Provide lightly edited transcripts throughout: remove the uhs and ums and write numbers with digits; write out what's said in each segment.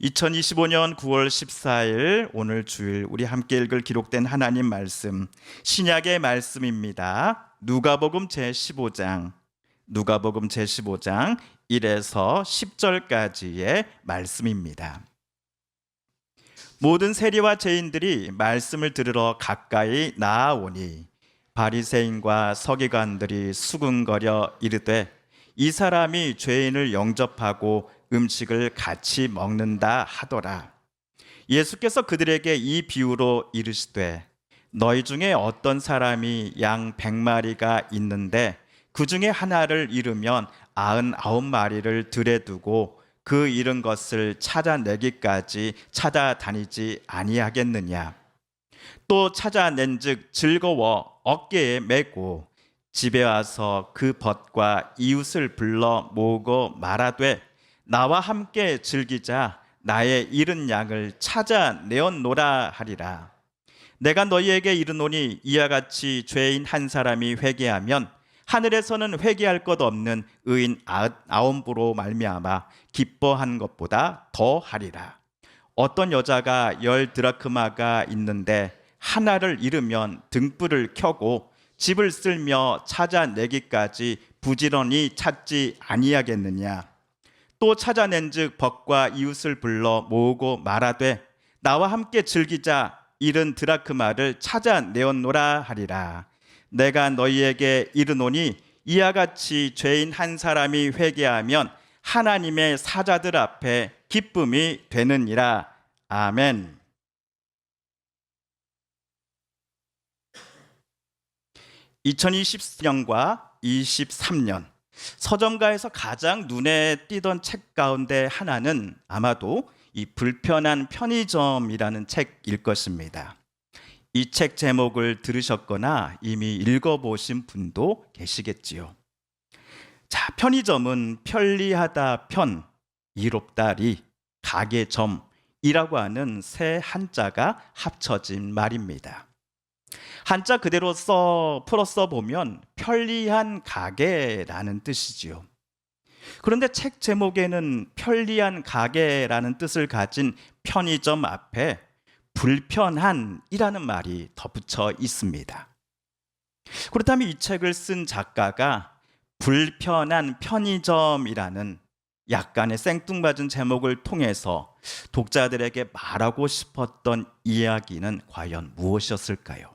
2025년 9월 14일 오늘 주일 우리 함께 읽을 기록된 하나님 말씀 신약의 말씀입니다. 누가복음 제15장 1에서 10절까지의 말씀입니다. 모든 세리와 죄인들이 말씀을 들으러 가까이 나아오니 바리새인과 서기관들이 수군거려 이르되 이 사람이 죄인을 영접하고 음식을 같이 먹는다 하더라. 예수께서 그들에게 이 비유로 이르시되 너희 중에 어떤 사람이 양 100마리가 있는데 그 중에 하나를 잃으면 99마리를 들에 두고 그 잃은 것을 찾아내기까지 찾아다니지 아니하겠느냐. 또 찾아낸즉 즐거워 어깨에 메고 집에 와서 그 벗과 이웃을 불러 모으고 말하되 나와 함께 즐기자. 나의 잃은 양을 찾아내었노라 하리라. 내가 너희에게 이르노니 이와 같이 죄인 한 사람이 회개하면 하늘에서는 회개할 것 없는 의인 99부로 말미암아 기뻐한 것보다 더 하리라. 어떤 여자가 10드라크마가 있는데 하나를 잃으면 등불을 켜고 집을 쓸며 찾아내기까지 부지런히 찾지 아니하겠느냐. 또 찾아낸즉 벗과 이웃을 불러 모으고 말하되 나와 함께 즐기자. 잃은 드라크마를 찾아내었노라 하리라. 내가 너희에게 이르노니 이와 같이 죄인 한 사람이 회개하면 하나님의 사자들 앞에 기쁨이 되느니라. 아멘. 2020년과 23년 서점가에서 가장 눈에 띄던 책 가운데 하나는 아마도 이 불편한 편의점이라는 책일 것입니다. 이 책 제목을 들으셨거나 이미 읽어보신 분도 계시겠지요. 자, 편의점은 편리하다 편, 이롭다 리, 가게점이라고 하는 세 한자가 합쳐진 말입니다. 한자 그대로 풀어 써보면 편리한 가게라는 뜻이지요. 그런데 책 제목에는 편리한 가게라는 뜻을 가진 편의점 앞에 불편한이라는 말이 덧붙여 있습니다. 그렇다면 이 책을 쓴 작가가 불편한 편의점이라는 약간의 생뚱맞은 제목을 통해서 독자들에게 말하고 싶었던 이야기는 과연 무엇이었을까요?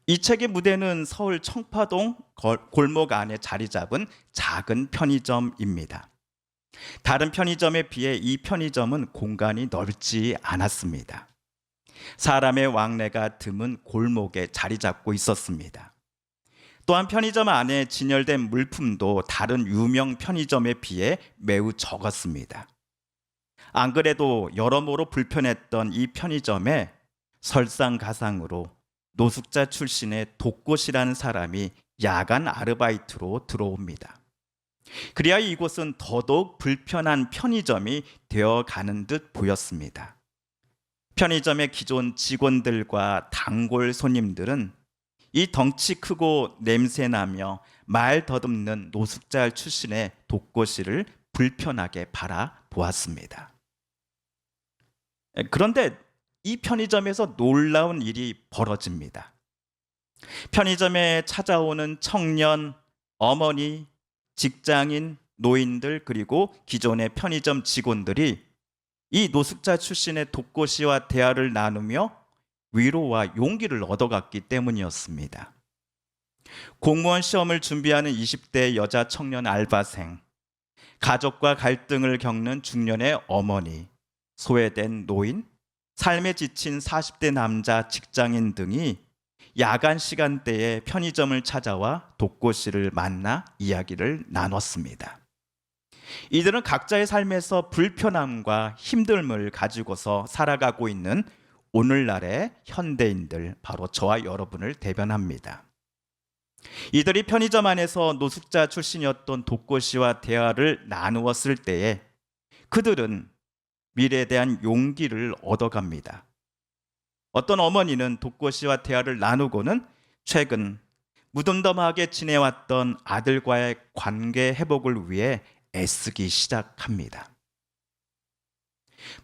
이 책의 무대는 서울 청파동 골목 안에 자리 잡은 작은 편의점입니다. 다른 편의점에 비해 이 편의점은 공간이 넓지 않았습니다. 사람의 왕래가 드문 골목에 자리 잡고 있었습니다. 또한 편의점 안에 진열된 물품도 다른 유명 편의점에 비해 매우 적었습니다. 안 그래도 여러모로 불편했던 이 편의점에 설상가상으로 노숙자 출신의 독고시라는 사람이 야간 아르바이트로 들어옵니다. 그리하여 이곳은 더더욱 불편한 편의점이 되어가는 듯 보였습니다. 편의점의 기존 직원들과 단골 손님들은 이 덩치 크고 냄새나며 말 더듬는 노숙자 출신의 독고시를 불편하게 바라보았습니다. 그런데 이 편의점에서 놀라운 일이 벌어집니다. 편의점에 찾아오는 청년, 어머니, 직장인, 노인들 그리고 기존의 편의점 직원들이 이 노숙자 출신의 독고시와 대화를 나누며 위로와 용기를 얻어갔기 때문이었습니다. 공무원 시험을 준비하는 20대 여자 청년 알바생, 가족과 갈등을 겪는 중년의 어머니, 소외된 노인, 삶에 지친 40대 남자 직장인 등이 야간 시간대에 편의점을 찾아와 독고시를 만나 이야기를 나눴습니다. 이들은 각자의 삶에서 불편함과 힘듦을 가지고서 살아가고 있는 오늘날의 현대인들, 바로 저와 여러분을 대변합니다. 이들이 편의점 안에서 노숙자 출신이었던 독고시와 대화를 나누었을 때에 그들은 미래에 대한 용기를 얻어갑니다. 어떤 어머니는 독고시와 대화를 나누고는 최근 무덤덤하게 지내왔던 아들과의 관계 회복을 위해 애쓰기 시작합니다.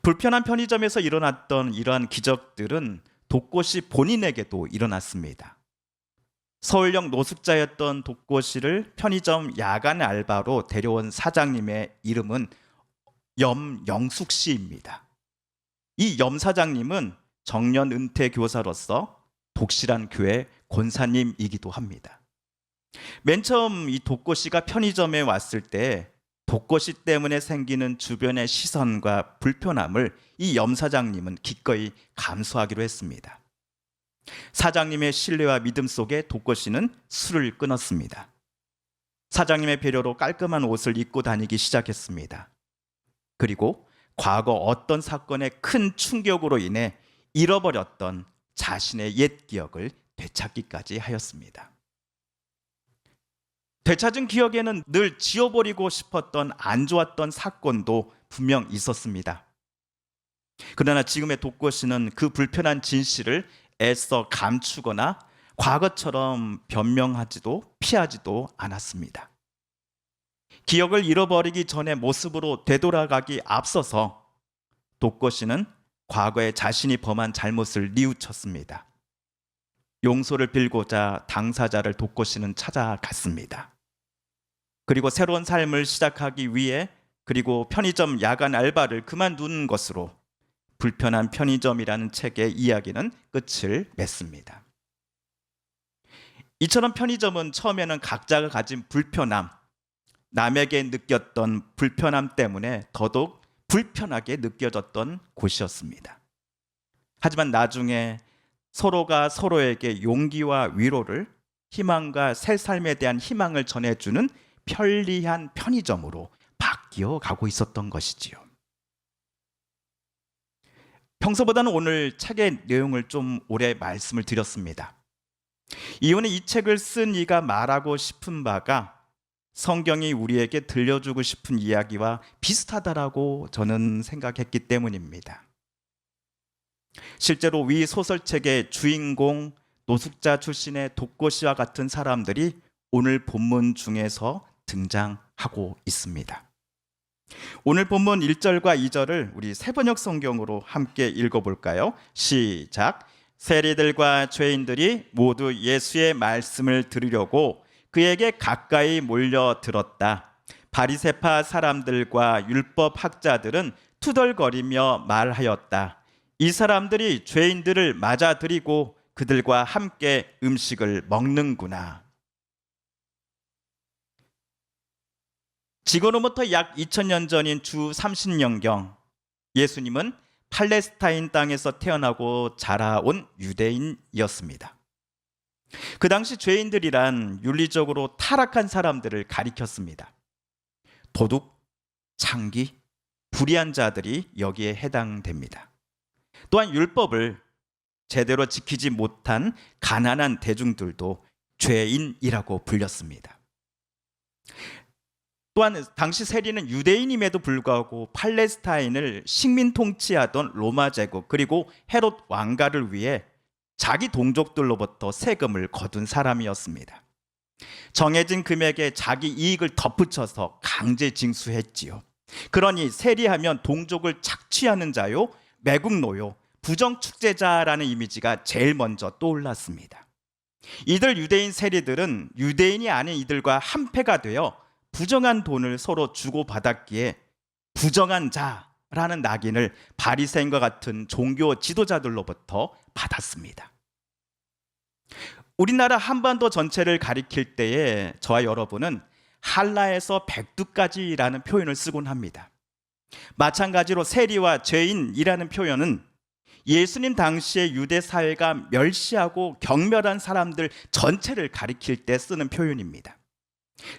불편한 편의점에서 일어났던 이러한 기적들은 독고시 본인에게도 일어났습니다. 서울역 노숙자였던 독고시를 편의점 야간 알바로 데려온 사장님의 이름은 염영숙 씨입니다. 이 염 사장님은 정년 은퇴 교사로서 독실한 교회 권사님이기도 합니다. 맨 처음 이 독고씨가 편의점에 왔을 때 독고씨 때문에 생기는 주변의 시선과 불편함을 이 염 사장님은 기꺼이 감수하기로 했습니다. 사장님의 신뢰와 믿음 속에 독고씨는 술을 끊었습니다. 사장님의 배려로 깔끔한 옷을 입고 다니기 시작했습니다. 그리고 과거 어떤 사건의 큰 충격으로 인해 잃어버렸던 자신의 옛 기억을 되찾기까지 하였습니다. 되찾은 기억에는 늘 지워버리고 싶었던 안 좋았던 사건도 분명 있었습니다. 그러나 지금의 독고씨는 그 불편한 진실을 애써 감추거나 과거처럼 변명하지도 피하지도 않았습니다. 기억을 잃어버리기 전에 모습으로 되돌아가기 앞서서 독고씨는 과거에 자신이 범한 잘못을 뉘우쳤습니다. 용서를 빌고자 당사자를 독고씨는 찾아갔습니다. 그리고 새로운 삶을 시작하기 위해 그리고 편의점 야간 알바를 그만둔 것으로 불편한 편의점이라는 책의 이야기는 끝을 맺습니다. 이처럼 편의점은 처음에는 각자가 가진 불편함, 남에게 느꼈던 불편함 때문에 더더욱 불편하게 느껴졌던 곳이었습니다. 하지만 나중에 서로가 서로에게 용기와 위로를, 희망과 새 삶에 대한 희망을 전해주는 편리한 편의점으로 바뀌어 가고 있었던 것이지요. 평소보다는 오늘 책의 내용을 좀 오래 말씀을 드렸습니다. 이유는 이 책을 쓴 이가 말하고 싶은 바가 성경이 우리에게 들려주고 싶은 이야기와 비슷하다라고 저는 생각했기 때문입니다. 실제로 위 소설책의 주인공 노숙자 출신의 독고씨와 같은 사람들이 오늘 본문 중에서 등장하고 있습니다. 오늘 본문 1절과 2절을 우리 새번역 성경으로 함께 읽어볼까요? 시작. 세리들과 죄인들이 모두 예수의 말씀을 들으려고 그에게 가까이 몰려들었다. 바리새파 사람들과 율법 학자들은 투덜거리며 말하였다. 이 사람들이 죄인들을 맞아들이고 그들과 함께 음식을 먹는구나. 지금으로부터 약 2000년 전인 주 30년경 예수님은 팔레스타인 땅에서 태어나고 자라온 유대인이었습니다. 그 당시 죄인들이란 윤리적으로 타락한 사람들을 가리켰습니다. 도둑, 창기, 불의한 자들이 여기에 해당됩니다. 또한 율법을 제대로 지키지 못한 가난한 대중들도 죄인이라고 불렸습니다. 또한 당시 세리는 유대인임에도 불구하고 팔레스타인을 식민 통치하던 로마 제국 그리고 헤롯 왕가를 위해 자기 동족들로부터 세금을 거둔 사람이었습니다. 정해진 금액에 자기 이익을 덧붙여서 강제 징수했지요. 그러니 세리하면 동족을 착취하는 자요, 매국노요, 부정축제자라는 이미지가 제일 먼저 떠올랐습니다. 이들 유대인 세리들은 유대인이 아닌 이들과 한패가 되어 부정한 돈을 서로 주고받았기에 부정한 자라는 낙인을 바리새인과 같은 종교 지도자들로부터 받았습니다. 우리나라 한반도 전체를 가리킬 때에 저와 여러분은 한라에서 백두까지라는 표현을 쓰곤 합니다. 마찬가지로 세리와 죄인이라는 표현은 예수님 당시의 유대 사회가 멸시하고 경멸한 사람들 전체를 가리킬 때 쓰는 표현입니다.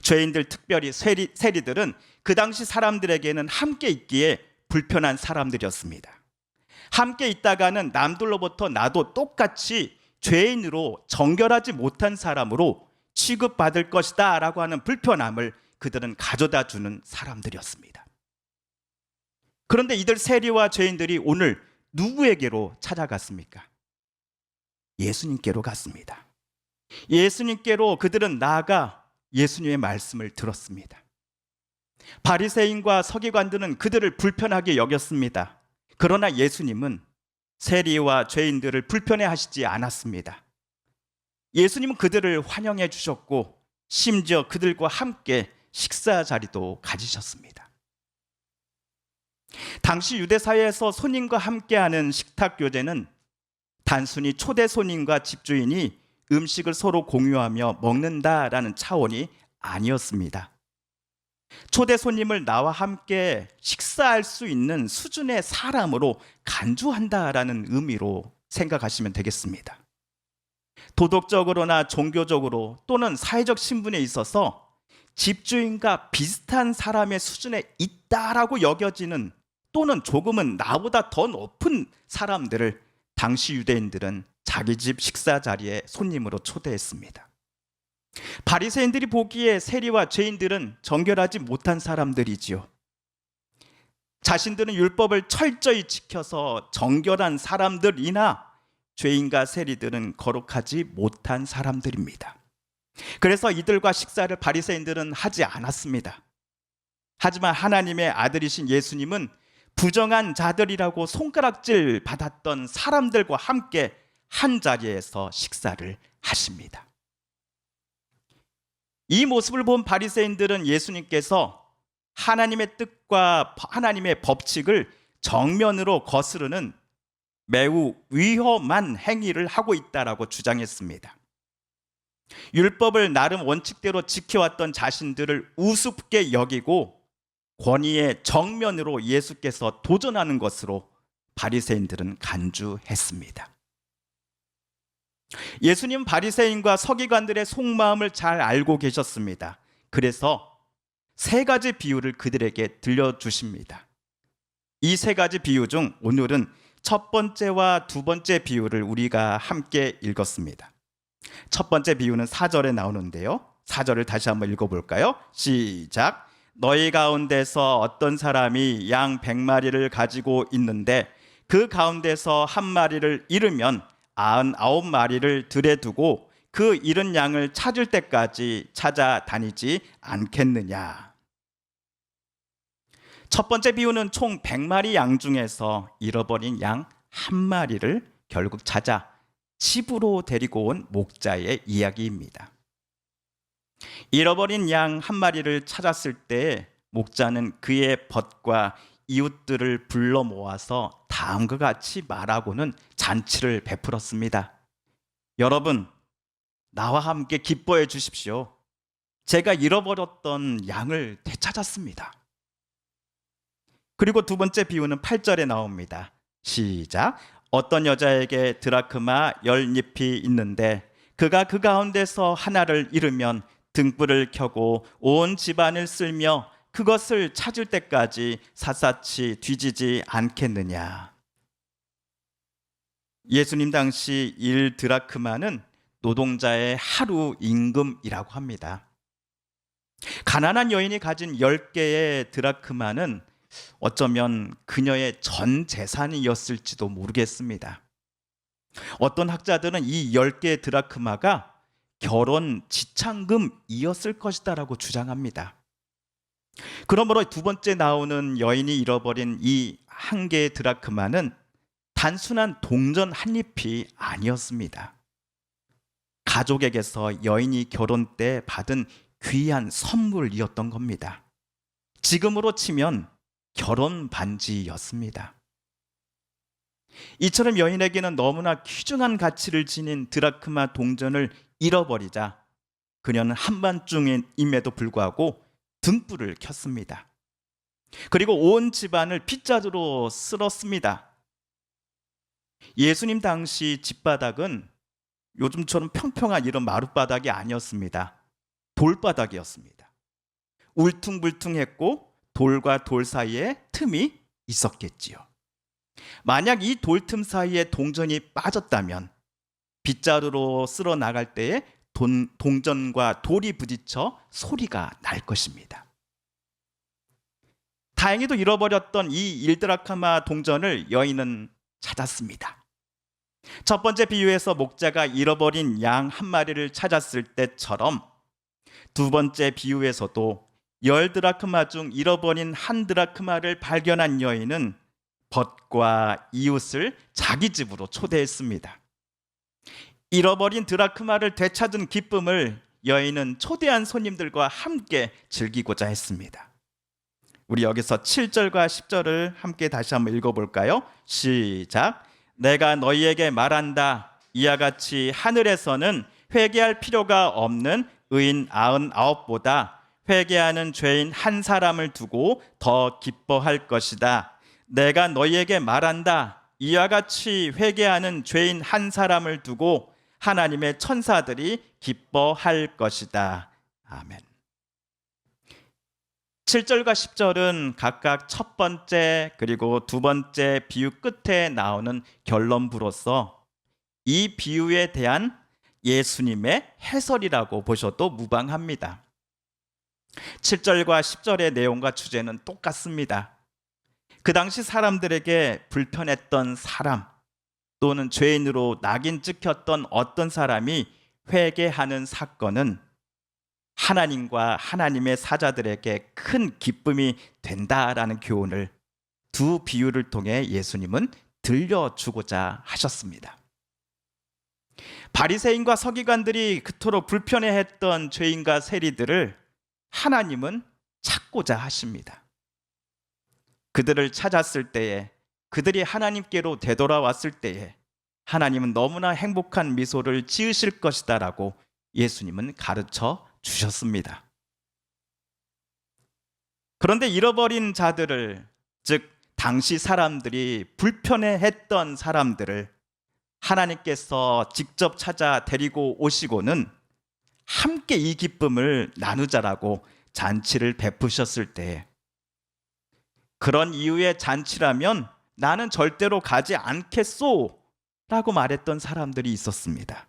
죄인들, 특별히 세리들은 그 당시 사람들에게는 함께 있기에 불편한 사람들이었습니다. 함께 있다가는 남들로부터 나도 똑같이 죄인으로 정결하지 못한 사람으로 취급받을 것이다 라고 하는 불편함을 그들은 가져다 주는 사람들이었습니다. 그런데 이들 세리와 죄인들이 오늘 누구에게로 찾아갔습니까? 예수님께로 갔습니다. 예수님께로 그들은 나아가 예수님의 말씀을 들었습니다. 바리새인과 서기관들은 그들을 불편하게 여겼습니다. 그러나 예수님은 세리와 죄인들을 불편해하시지 않았습니다. 예수님은 그들을 환영해 주셨고 심지어 그들과 함께 식사 자리도 가지셨습니다. 당시 유대 사회에서 손님과 함께하는 식탁 교제는 단순히 초대 손님과 집주인이 음식을 서로 공유하며 먹는다라는 차원이 아니었습니다. 초대 손님을 나와 함께 식사할 수 있는 수준의 사람으로 간주한다라는 의미로 생각하시면 되겠습니다. 도덕적으로나 종교적으로 또는 사회적 신분에 있어서 집주인과 비슷한 사람의 수준에 있다라고 여겨지는 또는 조금은 나보다 더 높은 사람들을 당시 유대인들은 자기 집 식사 자리에 손님으로 초대했습니다. 바리새인들이 보기에 세리와 죄인들은 정결하지 못한 사람들이지요. 자신들은 율법을 철저히 지켜서 정결한 사람들이나 죄인과 세리들은 거룩하지 못한 사람들입니다. 그래서 이들과 식사를 바리새인들은 하지 않았습니다. 하지만 하나님의 아들이신 예수님은 부정한 자들이라고 손가락질 받았던 사람들과 함께 한 자리에서 식사를 하십니다. 이 모습을 본 바리새인들은 예수님께서 하나님의 뜻과 하나님의 법칙을 정면으로 거스르는 매우 위험한 행위를 하고 있다라고 주장했습니다. 율법을 나름 원칙대로 지켜왔던 자신들을 우습게 여기고 권위의 정면으로 예수께서 도전하는 것으로 바리새인들은 간주했습니다. 예수님 바리새인과 서기관들의 속마음을 잘 알고 계셨습니다. 그래서 세 가지 비유를 그들에게 들려주십니다. 이 세 가지 비유 중 오늘은 첫 번째와 두 번째 비유를 우리가 함께 읽었습니다. 첫 번째 비유는 4절에 나오는데요. 4절을 다시 한번 읽어볼까요? 시작. 너희 가운데서 어떤 사람이 양 100마리를 가지고 있는데 그 가운데서 한 마리를 잃으면 99마리를 들에 두고 그 잃은 양을 찾을 때까지 찾아다니지 않겠느냐. 첫 번째 비유는 총 100마리 양 중에서 잃어버린 양 한 마리를 결국 찾아 집으로 데리고 온 목자의 이야기입니다. 잃어버린 양 한 마리를 찾았을 때 목자는 그의 벗과 이웃들을 불러 모아서 다음과 같이 말하고는 잔치를 베풀었습니다. 여러분, 나와 함께 기뻐해 주십시오. 제가 잃어버렸던 양을 되찾았습니다. 그리고 두 번째 비유는 8절에 나옵니다. 시작. 어떤 여자에게 드라크마 10잎이 있는데 그가 그 가운데서 하나를 잃으면 등불을 켜고 온 집안을 쓸며 그것을 찾을 때까지 샅샅이 뒤지지 않겠느냐. 예수님 당시 1드라크마는 노동자의 하루 임금이라고 합니다. 가난한 여인이 가진 10개의 드라크마는 어쩌면 그녀의 전 재산이었을지도 모르겠습니다. 어떤 학자들은 이 10개의 드라크마가 결혼 지참금이었을 것이다라고 주장합니다. 그러므로 두 번째 나오는 여인이 잃어버린 이 한 개의 드라크마는 단순한 동전 한 잎이 아니었습니다. 가족에게서 여인이 결혼 때 받은 귀한 선물이었던 겁니다. 지금으로 치면 결혼 반지였습니다. 이처럼 여인에게는 너무나 귀중한 가치를 지닌 드라크마 동전을 잃어버리자 그녀는 한밤중임에도 불구하고 등불을 켰습니다. 그리고 온 집안을 빗자루로 쓸었습니다. 예수님 당시 집바닥은 요즘처럼 평평한 이런 마룻바닥이 아니었습니다. 돌바닥이었습니다. 울퉁불퉁했고 돌과 돌 사이에 틈이 있었겠지요. 만약 이 돌틈 사이에 동전이 빠졌다면 빗자루로 쓸어 나갈 때에 동전과 돌이 부딪혀 소리가 날 것입니다. 다행히도 잃어버렸던 이 1드라크마 동전을 여인은 찾았습니다. 첫 번째 비유에서 목자가 잃어버린 양 한 마리를 찾았을 때처럼 두 번째 비유에서도 10드라크마 중 잃어버린 1드라크마를 발견한 여인은 벗과 이웃을 자기 집으로 초대했습니다. 잃어버린 드라크마를 되찾은 기쁨을 여인은 초대한 손님들과 함께 즐기고자 했습니다. 우리 여기서 7절과 10절을 함께 다시 한번 읽어볼까요? 시작. 내가 너희에게 말한다. 이와 같이 하늘에서는 회개할 필요가 없는 의인 99보다 회개하는 죄인 한 사람을 두고 더 기뻐할 것이다. 내가 너희에게 말한다. 이와 같이 회개하는 죄인 한 사람을 두고 하나님의 천사들이 기뻐할 것이다. 아멘. 7절과 10절은 각각 첫 번째 그리고 두 번째 비유 끝에 나오는 결론부로서 이 비유에 대한 예수님의 해설이라고 보셔도 무방합니다. 7절과 10절의 내용과 주제는 똑같습니다. 그 당시 사람들에게 불편했던 사람 또는 죄인으로 낙인 찍혔던 어떤 사람이 회개하는 사건은 하나님과 하나님의 사자들에게 큰 기쁨이 된다라는 교훈을 두 비유를 통해 예수님은 들려주고자 하셨습니다. 바리새인과 서기관들이 그토록 불편해했던 죄인과 세리들을 하나님은 찾고자 하십니다. 그들을 찾았을 때에, 그들이 하나님께로 되돌아왔을 때에 하나님은 너무나 행복한 미소를 지으실 것이다라고 예수님은 가르쳐 주셨습니다. 그런데 잃어버린 자들을, 즉 당시 사람들이 불편해했던 사람들을 하나님께서 직접 찾아 데리고 오시고는 함께 이 기쁨을 나누자라고 잔치를 베푸셨을 때, 그런 이유의 잔치라면 나는 절대로 가지 않겠소 라고 말했던 사람들이 있었습니다.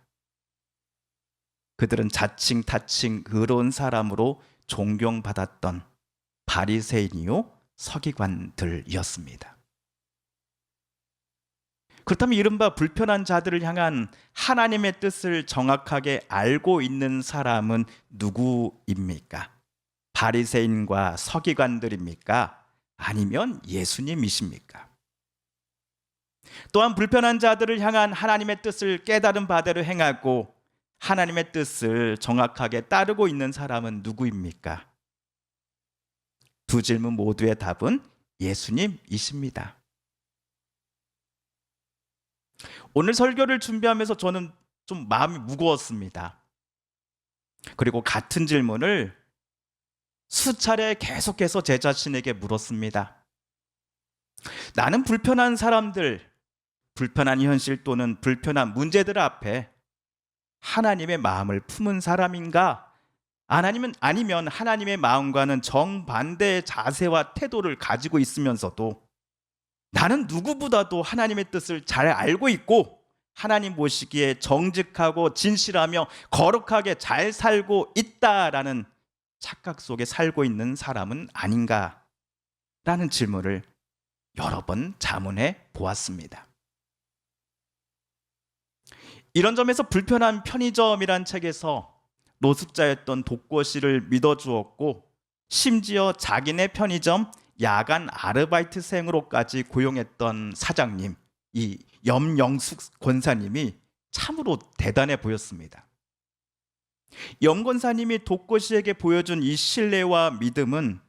그들은 자칭 타칭 의로운 사람으로 존경받았던 바리새인이요 서기관들이었습니다. 그렇다면 이른바 불편한 자들을 향한 하나님의 뜻을 정확하게 알고 있는 사람은 누구입니까? 바리새인과 서기관들입니까? 아니면 예수님이십니까? 또한 불편한 자들을 향한 하나님의 뜻을 깨달은 바대로 행하고 하나님의 뜻을 정확하게 따르고 있는 사람은 누구입니까? 두 질문 모두의 답은 예수님이십니다. 오늘 설교를 준비하면서 저는 좀 마음이 무거웠습니다. 그리고 같은 질문을 수차례 계속해서 제 자신에게 물었습니다. 나는 불편한 사람들, 불편한 현실 또는 불편한 문제들 앞에 하나님의 마음을 품은 사람인가? 아니면 하나님의 마음과는 정반대의 자세와 태도를 가지고 있으면서도 나는 누구보다도 하나님의 뜻을 잘 알고 있고 하나님 보시기에 정직하고 진실하며 거룩하게 잘 살고 있다라는 착각 속에 살고 있는 사람은 아닌가? 라는 질문을 여러 번 자문해 보았습니다. 이런 점에서 불편한 편의점이란 책에서 노숙자였던 독고 씨를 믿어주었고 심지어 자기네 편의점 야간 아르바이트생으로까지 고용했던 사장님, 이 염영숙 권사님이 참으로 대단해 보였습니다. 염 권사님이 독고 씨에게 보여준 이 신뢰와 믿음은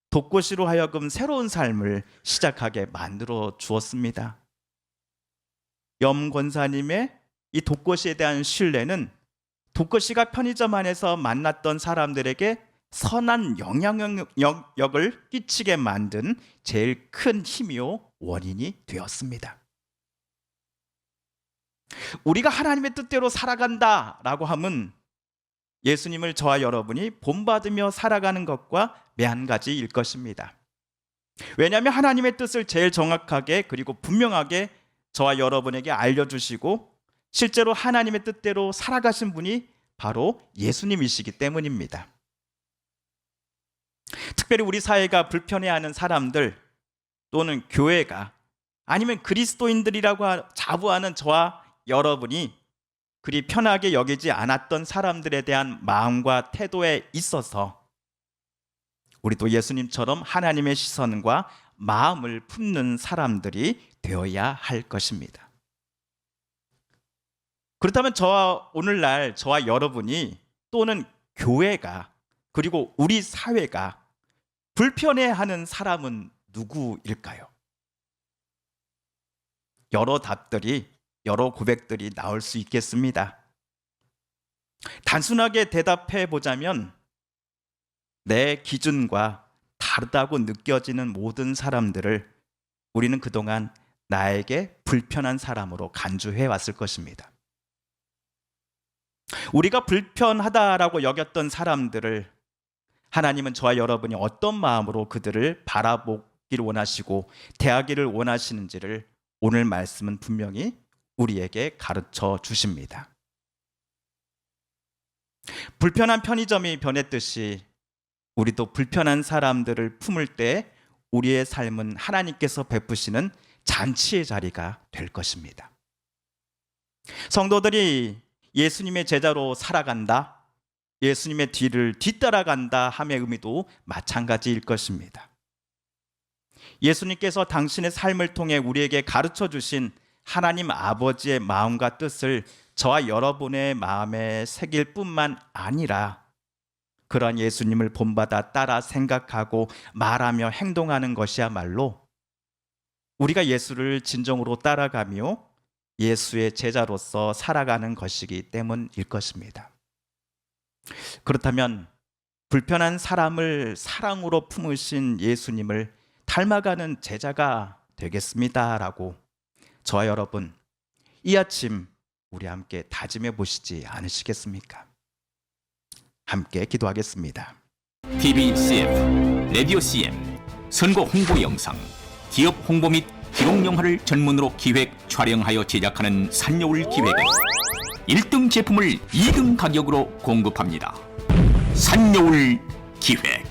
독고 씨로 하여금 새로운 삶을 시작하게 만들어 주었습니다. 염 권사님의 이 독고 씨에 대한 신뢰는 독고 씨가 편의점 안에서 만났던 사람들에게 선한 영향력을 끼치게 만든 제일 큰 힘이요 원인이 되었습니다. 우리가 하나님의 뜻대로 살아간다라고 함은 예수님을 저와 여러분이 본받으며 살아가는 것과 매한가지일 것입니다. 왜냐하면 하나님의 뜻을 제일 정확하게 그리고 분명하게 저와 여러분에게 알려주시고 실제로 하나님의 뜻대로 살아가신 분이 바로 예수님이시기 때문입니다. 특별히 우리 사회가 불편해하는 사람들 또는 교회가 아니면 그리스도인들이라고 자부하는 저와 여러분이 그리 편하게 여기지 않았던 사람들에 대한 마음과 태도에 있어서 우리도 예수님처럼 하나님의 시선과 마음을 품는 사람들이 되어야 할 것입니다. 그렇다면 오늘날 저와 여러분이 또는 교회가 그리고 우리 사회가 불편해하는 사람은 누구일까요? 여러 답들이, 여러 고백들이 나올 수 있겠습니다. 단순하게 대답해 보자면 내 기준과 다르다고 느껴지는 모든 사람들을 우리는 그동안 나에게 불편한 사람으로 간주해 왔을 것입니다. 우리가 불편하다라고 여겼던 사람들을 하나님은 저와 여러분이 어떤 마음으로 그들을 바라보기를 원하시고 대하기를 원하시는지를 오늘 말씀은 분명히 우리에게 가르쳐 주십니다. 불편한 편의점이 변했듯이 우리도 불편한 사람들을 품을 때 우리의 삶은 하나님께서 베푸시는 잔치의 자리가 될 것입니다. 성도들이 예수님의 제자로 살아간다, 예수님의 뒤를 뒤따라간다 함의 의미도 마찬가지일 것입니다. 예수님께서 당신의 삶을 통해 우리에게 가르쳐 주신 하나님 아버지의 마음과 뜻을 저와 여러분의 마음에 새길 뿐만 아니라 그러한 예수님을 본받아 따라 생각하고 말하며 행동하는 것이야말로 우리가 예수를 진정으로 따라가며 예수의 제자로서 살아가는 것이기 때문일 것입니다. 그렇다면 불편한 사람을 사랑으로 품으신 예수님을 닮아가는 제자가 되겠습니다라고 저와 여러분 이 아침 우리 함께 다짐해 보시지 않으시겠습니까? 함께 기도하겠습니다. TV CF, 라디오 CM, 선거 홍보 영상, 기업 홍보 및 기록 영화를 전문으로 기획, 촬영하여 제작하는 산여울 기획은 1등 제품을 2등 가격으로 공급합니다. 산여울 기획.